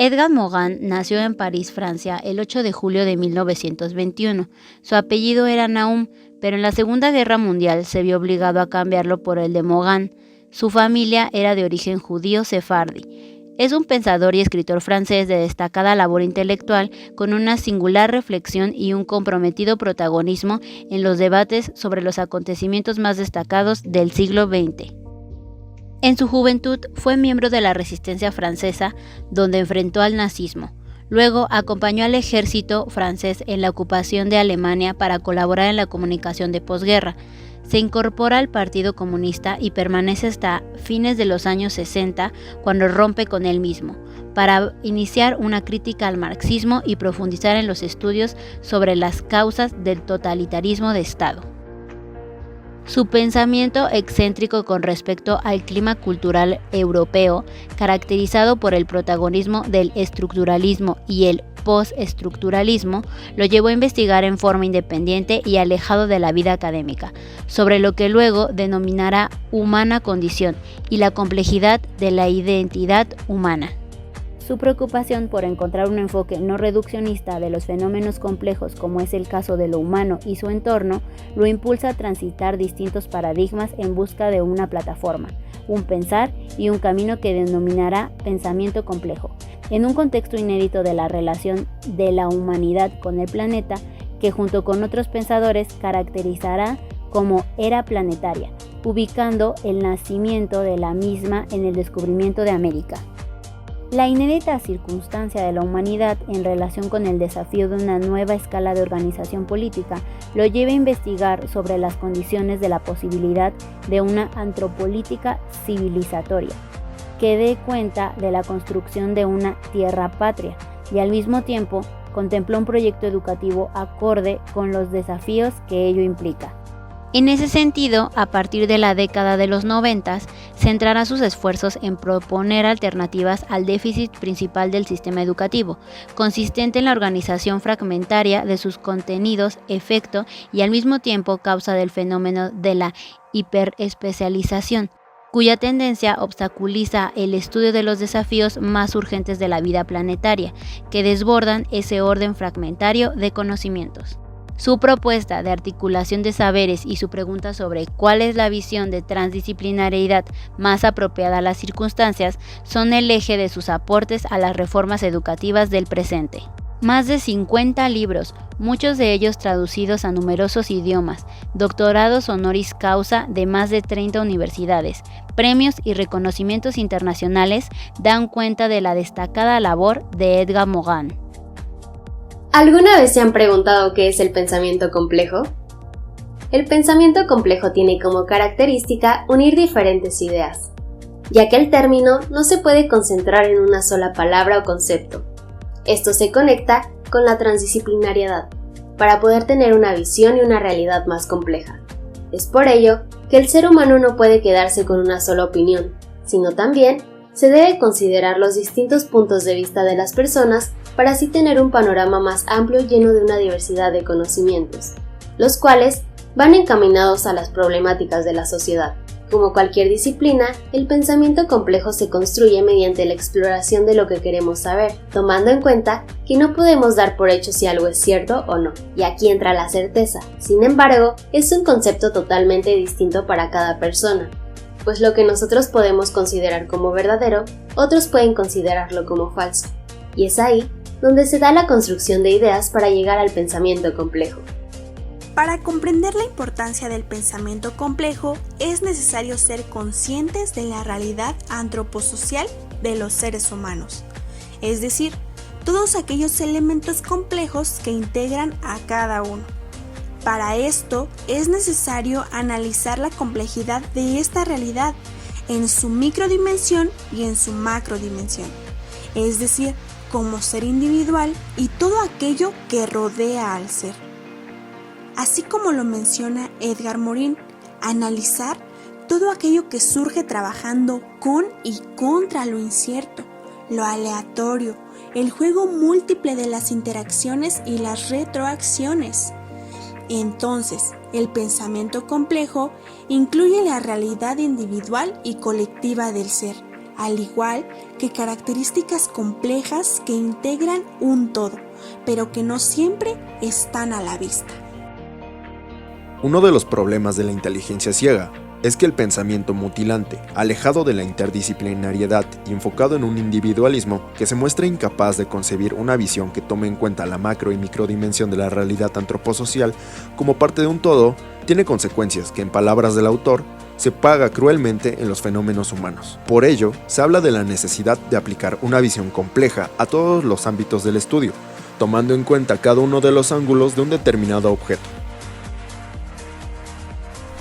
Edgar Morin nació en París, Francia, el 8 de julio de 1921. Su apellido era Naum, pero en la Segunda Guerra Mundial se vio obligado a cambiarlo por el de Morin. Su familia era de origen judío sefardí. Es un pensador y escritor francés de destacada labor intelectual, con una singular reflexión y un comprometido protagonismo en los debates sobre los acontecimientos más destacados del siglo XX. En su juventud fue miembro de la Resistencia francesa, donde enfrentó al nazismo. Luego acompañó al ejército francés en la ocupación de Alemania para colaborar en la comunicación de posguerra. Se incorpora al Partido Comunista y permanece hasta fines de los años 60, cuando rompe con él mismo, para iniciar una crítica al marxismo y profundizar en los estudios sobre las causas del totalitarismo de Estado. Su pensamiento excéntrico con respecto al clima cultural europeo, caracterizado por el protagonismo del estructuralismo y el postestructuralismo, lo llevó a investigar en forma independiente y alejado de la vida académica, sobre lo que luego denominará humana condición y la complejidad de la identidad humana. Su preocupación por encontrar un enfoque no reduccionista de los fenómenos complejos, como es el caso de lo humano y su entorno, lo impulsa a transitar distintos paradigmas en busca de una plataforma, un pensar y un camino que denominará pensamiento complejo, en un contexto inédito de la relación de la humanidad con el planeta, que junto con otros pensadores caracterizará como era planetaria, ubicando el nacimiento de la misma en el descubrimiento de América. La inédita circunstancia de la humanidad en relación con el desafío de una nueva escala de organización política lo lleva a investigar sobre las condiciones de la posibilidad de una antropolítica civilizatoria que dé cuenta de la construcción de una tierra patria y al mismo tiempo contempló un proyecto educativo acorde con los desafíos que ello implica. En ese sentido, a partir de la década de los 90, centrará sus esfuerzos en proponer alternativas al déficit principal del sistema educativo, consistente en la organización fragmentaria de sus contenidos, efecto y al mismo tiempo causa del fenómeno de la hiperespecialización, cuya tendencia obstaculiza el estudio de los desafíos más urgentes de la vida planetaria, que desbordan ese orden fragmentario de conocimientos. Su propuesta de articulación de saberes y su pregunta sobre cuál es la visión de transdisciplinariedad más apropiada a las circunstancias son el eje de sus aportes a las reformas educativas del presente. Más de 50 libros, muchos de ellos traducidos a numerosos idiomas, doctorados honoris causa de más de 30 universidades, premios y reconocimientos internacionales dan cuenta de la destacada labor de Edgar Morin. ¿Alguna vez se han preguntado qué es el pensamiento complejo? El pensamiento complejo tiene como característica unir diferentes ideas, ya que el término no se puede concentrar en una sola palabra o concepto. Esto se conecta con la transdisciplinariedad, para poder tener una visión y una realidad más compleja. Es por ello que el ser humano no puede quedarse con una sola opinión, sino también se debe considerar los distintos puntos de vista de las personas para así tener un panorama más amplio lleno de una diversidad de conocimientos, los cuales van encaminados a las problemáticas de la sociedad. Como cualquier disciplina, el pensamiento complejo se construye mediante la exploración de lo que queremos saber, tomando en cuenta que no podemos dar por hecho si algo es cierto o no, y aquí entra la certeza. Sin embargo, es un concepto totalmente distinto para cada persona, pues lo que nosotros podemos considerar como verdadero, otros pueden considerarlo como falso, y es ahí donde se da la construcción de ideas para llegar al pensamiento complejo. Para comprender la importancia del pensamiento complejo, es necesario ser conscientes de la realidad antroposocial de los seres humanos, es decir, todos aquellos elementos complejos que integran a cada uno. Para esto, es necesario analizar la complejidad de esta realidad en su microdimensión y en su macrodimensión, es decir, como ser individual y todo aquello que rodea al ser. Así como lo menciona Edgar Morin, analizar todo aquello que surge trabajando con y contra lo incierto, lo aleatorio, el juego múltiple de las interacciones y las retroacciones. Entonces, el pensamiento complejo incluye la realidad individual y colectiva del ser, al igual que características complejas que integran un todo, pero que no siempre están a la vista. Uno de los problemas de la inteligencia ciega es que el pensamiento mutilante, alejado de la interdisciplinariedad y enfocado en un individualismo que se muestra incapaz de concebir una visión que tome en cuenta la macro y microdimensión de la realidad antroposocial como parte de un todo, tiene consecuencias que, en palabras del autor, se paga cruelmente en los fenómenos humanos. Por ello, se habla de la necesidad de aplicar una visión compleja a todos los ámbitos del estudio, tomando en cuenta cada uno de los ángulos de un determinado objeto.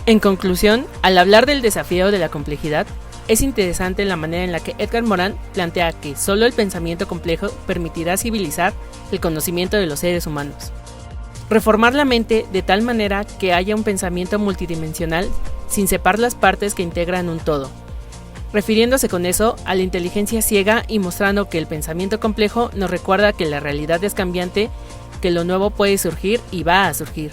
En conclusión, al hablar del desafío de la complejidad, es interesante la manera en la que Edgar Morin plantea que solo el pensamiento complejo permitirá civilizar el conocimiento de los seres humanos. Reformar la mente de tal manera que haya un pensamiento multidimensional sin separar las partes que integran un todo, refiriéndose con eso a la inteligencia ciega y mostrando que el pensamiento complejo nos recuerda que la realidad es cambiante, que lo nuevo puede surgir y va a surgir.